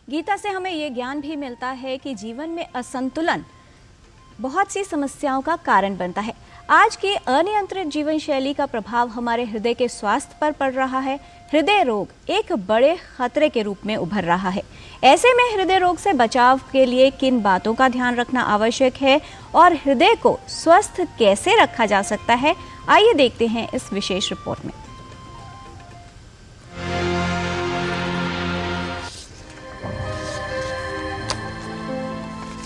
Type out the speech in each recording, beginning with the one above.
गीता से हमें ये ज्ञान भी मिलता है कि जीवन में असंतुलन बहुत सी समस्याओं का कारण बनता है। आज की अनियंत्रित जीवन शैली का प्रभाव हमारे हृदय के स्वास्थ्य पर पड़ रहा है। हृदय रोग एक बड़े खतरे के रूप में उभर रहा है। ऐसे में हृदय रोग से बचाव के लिए किन बातों का ध्यान रखना आवश्यक है और हृदय को स्वस्थ कैसे रखा जा सकता है, आइए देखते हैं इस विशेष रिपोर्ट में।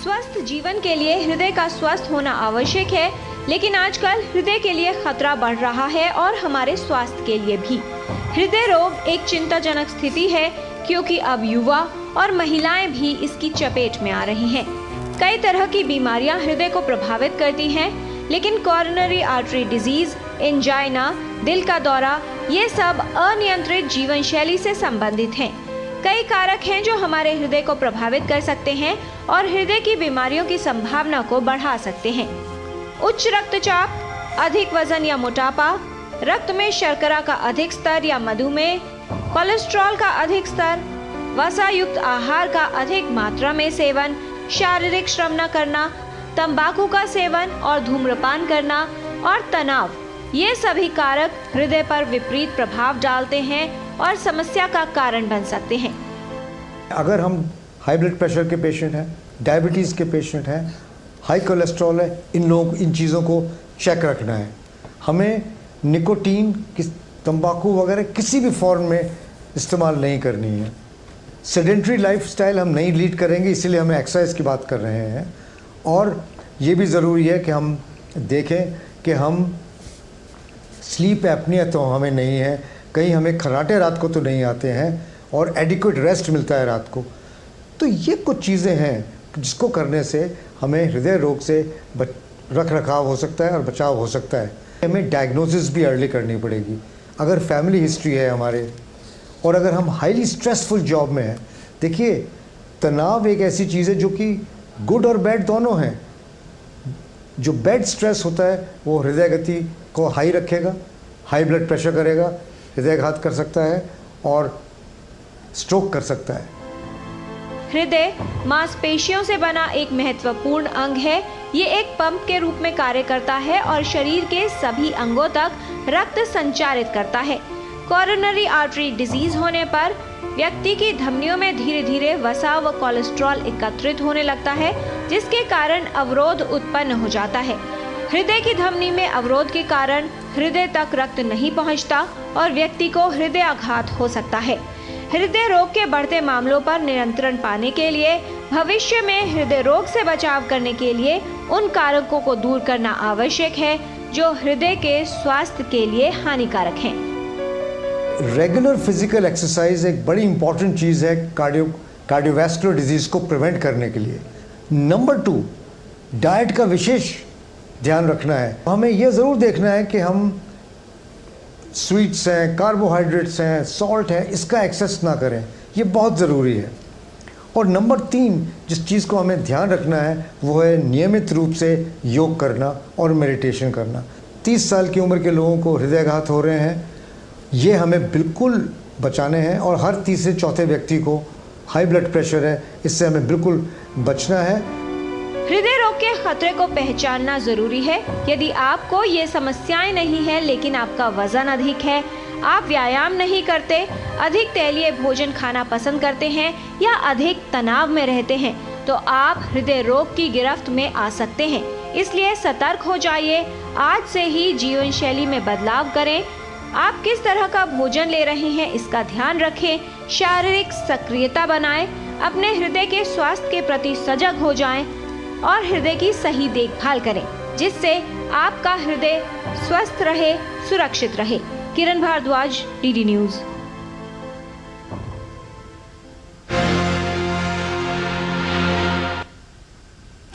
स्वस्थ जीवन के लिए हृदय का स्वस्थ होना आवश्यक है, लेकिन आजकल हृदय के लिए खतरा बढ़ रहा है और हमारे स्वास्थ्य के लिए भी। हृदय रोग एक चिंताजनक स्थिति है क्योंकि अब युवा और महिलाएं भी इसकी चपेट में आ रही हैं। कई तरह की बीमारियां हृदय को प्रभावित करती हैं, लेकिन कोरोनरी आर्टरी डिजीज, एंजाइना, दिल का दौरा, ये सब अनियंत्रित जीवन शैली से संबंधित हैं। कई कारक हैं जो हमारे हृदय को प्रभावित कर सकते हैं और हृदय की बीमारियों की संभावना को बढ़ा सकते हैं। उच्च रक्तचाप, अधिक वजन या मोटापा, रक्त में शर्करा का अधिक स्तर या मधुमेह, कोलेस्ट्रॉल का अधिक स्तर, वसा युक्त आहार का अधिक मात्रा में सेवन, शारीरिक श्रम न करना, तंबाकू का सेवन और धूम्रपान करना और तनाव, ये सभी कारक हृदय पर विपरीत प्रभाव डालते हैं और समस्या का कारण बन सकते हैं। अगर हम हाई ब्लड प्रेशर के पेशेंट हैं, डायबिटीज़ के पेशेंट हैं, हाई कोलेस्ट्रॉल है, इन चीज़ों को चेक रखना है। हमें निकोटीन, तंबाकू वगैरह किसी भी फॉर्म में इस्तेमाल नहीं करनी है। सेडेंट्री लाइफस्टाइल हम नहीं लीड करेंगे, इसीलिए हमें एक्सरसाइज की बात कर रहे हैं। और ये भी ज़रूरी है कि हम देखें कि हम स्लीप एपनिया तो हमें नहीं है, कहीं हमें खर्राटे रात को तो नहीं आते हैं और एडिक्वेट रेस्ट मिलता है रात को। तो ये कुछ चीज़ें हैं जिसको करने से हमें हृदय रोग से रख रखाव हो सकता है और बचाव हो सकता है। हमें डायग्नोसिस भी अर्ली करनी पड़ेगी। अगर फैमिली हिस्ट्री है हमारे और अगर हम हाईली स्ट्रेसफुल जॉब में हैं, देखिए तनाव एक ऐसी चीज़ है जो कि गुड और बैड दोनों हैं। जो बैड स्ट्रेस होता है वो हृदय गति को हाई रखेगा, हाई ब्लड प्रेशर करेगा, हृदयाघात कर सकता है और स्ट्रोक कर सकता है। हृदय मांसपेशियों से बना एक महत्वपूर्ण अंग है। ये एक पंप के रूप में कार्य करता है और शरीर के सभी अंगों तक रक्त संचारित करता है। कोरोनरी आर्टरी डिजीज होने पर व्यक्ति की धमनियों में धीरे धीरे वसा व कोलेस्ट्रॉल एकत्रित होने लगता है, जिसके कारण अवरोध उत्पन्न हो जाता है। हृदय की धमनी में अवरोध के कारण हृदय तक रक्त नहीं पहुंचता और व्यक्ति को हृदयाघात हो सकता है। हृदय रोग के बढ़ते मामलों पर नियंत्रण पाने के लिए भविष्य में हृदय रोग से बचाव करने के लिए उन कारकों को दूर करना आवश्यक है जो हृदय के स्वास्थ्य के लिए हानिकारक हैं। रेगुलर फिजिकल एक्सरसाइज एक बड़ी इंपॉर्टेंट चीज़ है कार्डियोवैस्कुलर डिजीज़ को प्रिवेंट करने के लिए। नंबर 2, डाइट का विशेष ध्यान रखना है। हमें यह ज़रूर देखना है कि हम स्वीट्स हैं, कार्बोहाइड्रेट्स हैं, सॉल्ट है, इसका एक्सेस ना करें, ये बहुत ज़रूरी है। और नंबर 3 जिस चीज़ को हमें ध्यान रखना है वो है नियमित रूप से योग करना और मेडिटेशन करना। 30 साल की उम्र के लोगों को हृदयाघात हो रहे हैं, ये हमें बिल्कुल बचाने हैं। और हर तीसरे चौथे व्यक्ति को हाई ब्लड प्रेशर है, इससे हमें बिल्कुल बचना है। हृदय रोग के खतरे को पहचानना जरूरी है। यदि आपको ये समस्याएं नहीं है लेकिन आपका वजन अधिक है, आप व्यायाम नहीं करते, अधिक तैलीय भोजन खाना पसंद करते हैं या अधिक तनाव में रहते हैं, तो आप हृदय रोग की गिरफ्त में आ सकते हैं। इसलिए सतर्क हो जाइए। आज से ही जीवन शैली में बदलाव करें। आप किस तरह का भोजन ले रहे हैं इसका ध्यान रखें। शारीरिक सक्रियता बनाएं, अपने हृदय के स्वास्थ्य के प्रति सजग हो जाएं और हृदय की सही देखभाल करें, जिससे आपका हृदय स्वस्थ रहे, सुरक्षित रहे। किरण भारद्वाज, डीडी न्यूज़।